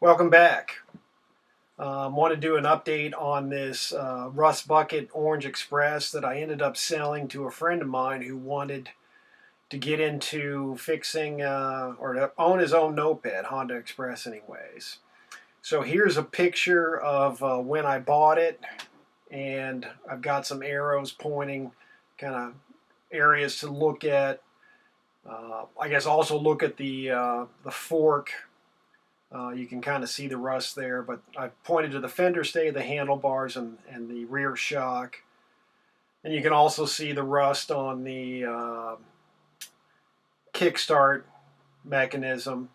Welcome back. Want to do an update on this Rust Bucket Orange Express that I ended up selling to a friend of mine who wanted to get into fixing or to own his own moped, Honda Express anyways. So here's a picture of when I bought it, and I've got some arrows pointing kind of areas to look at. I guess also look at the fork. You can kind of see the rust there, but I pointed to the fender stay, the handlebars, and the rear shock. And you can also see the rust on the kickstart mechanism.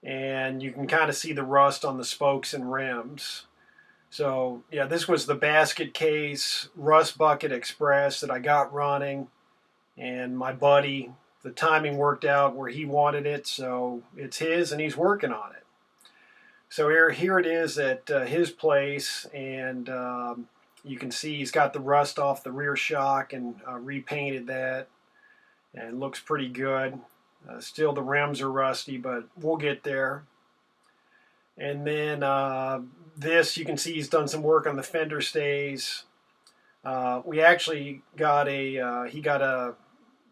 And you can kind of see the rust on the spokes and rims. So yeah, this was the basket case Rust Bucket Express that I got running. And my buddy, the timing worked out where he wanted it, so it's his and he's working on it. So here it is at his place, and you can see he's got the rust off the rear shock and repainted that, and looks pretty good. Still the rims are rusty, but we'll get there. And then this, you can see he's done some work on the fender stays. We actually got he got a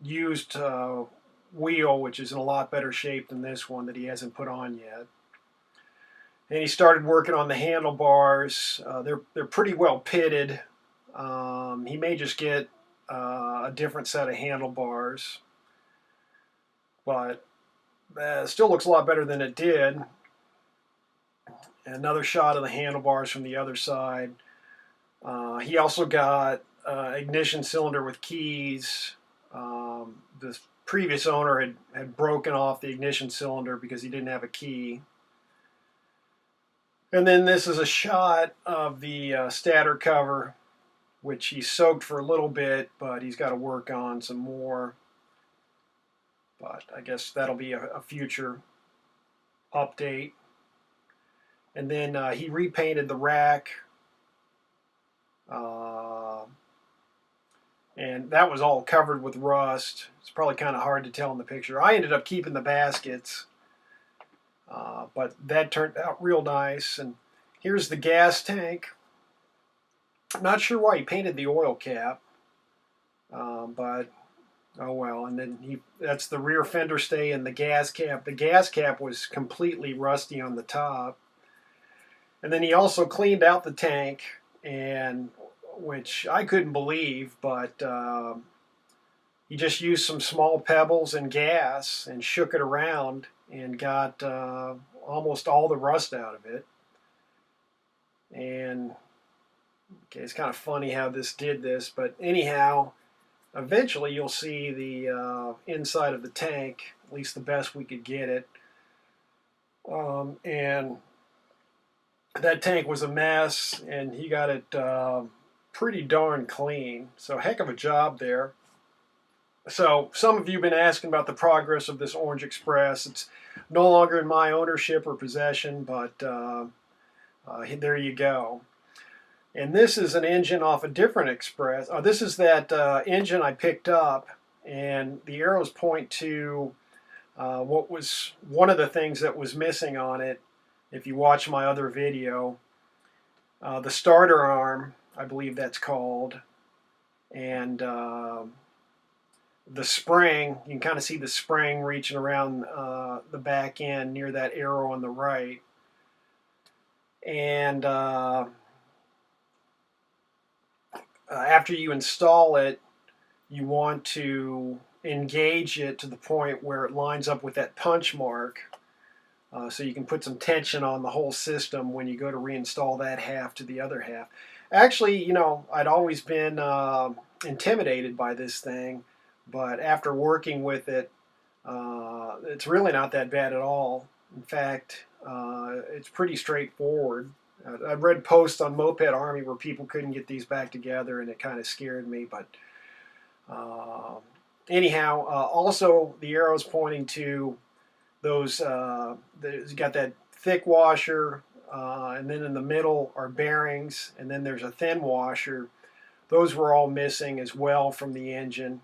used wheel, which is in a lot better shape than this one that he hasn't put on yet. And he started working on the handlebars. They're pretty well pitted. He may just get a different set of handlebars, but still looks a lot better than it did. Another shot of the handlebars from the other side. He also got ignition cylinder with keys. The previous owner had broken off the ignition cylinder because he didn't have a key. And then this is a shot of the stator cover, which he soaked for a little bit, but he's got to work on some more. But I guess that'll be a future update. And then he repainted the rack. And that was all covered with rust. It's probably kind of hard to tell in the picture. I ended up keeping the baskets. But that turned out real nice. And here's the gas tank. I'm not sure why he painted the oil cap, but oh well. And then that's the rear fender stay and the gas cap. The gas cap was completely rusty on the top. And then he also cleaned out the tank, and which I couldn't believe, but he just used some small pebbles and gas and shook it around and got almost all the rust out of it. And okay, it's kind of funny how this did this, but anyhow, eventually you'll see the inside of the tank, at least the best we could get it. And that tank was a mess, and he got it pretty darn clean. So heck of a job there. So some of you have been asking about the progress of this Orange Express. It's no longer in my ownership or possession, but there you go. And this is an engine off a different Express. This is that engine I picked up, and the arrows point to what was one of the things that was missing on it. If you watch my other video, the starter arm, I believe that's called, and the spring, you can kind of see the spring reaching around the back end near that arrow on the right. And after you install it, you want to engage it to the point where it lines up with that punch mark, so you can put some tension on the whole system when you go to reinstall that half to the other half. Actually, you know, I'd always been intimidated by this thing, but after working with it, it's really not that bad at all. In fact, it's pretty straightforward. I've read posts on Moped Army where people couldn't get these back together, and it kind of scared me. But anyhow, also the arrow's pointing to those. There's got that thick washer, and then in the middle are bearings, and then there's a thin washer. Those were all missing as well from the engine.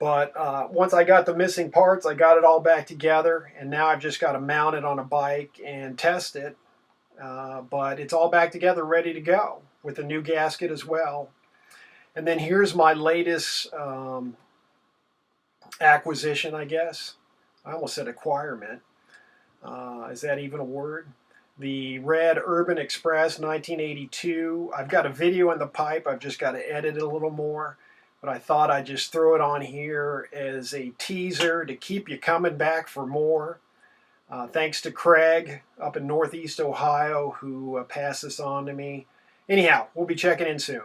But once I got the missing parts, I got it all back together, and now I've just got to mount it on a bike and test it. But it's all back together, ready to go, with a new gasket as well. And then here's my latest acquisition, I guess. I almost said acquirement. Is that even a word? The red Urban Express 1982. I've got a video in the pipe. I've just got to edit it a little more. But I thought I'd just throw it on here as a teaser to keep you coming back for more. Thanks to Craig up in Northeast Ohio who passed this on to me. Anyhow, we'll be checking in soon.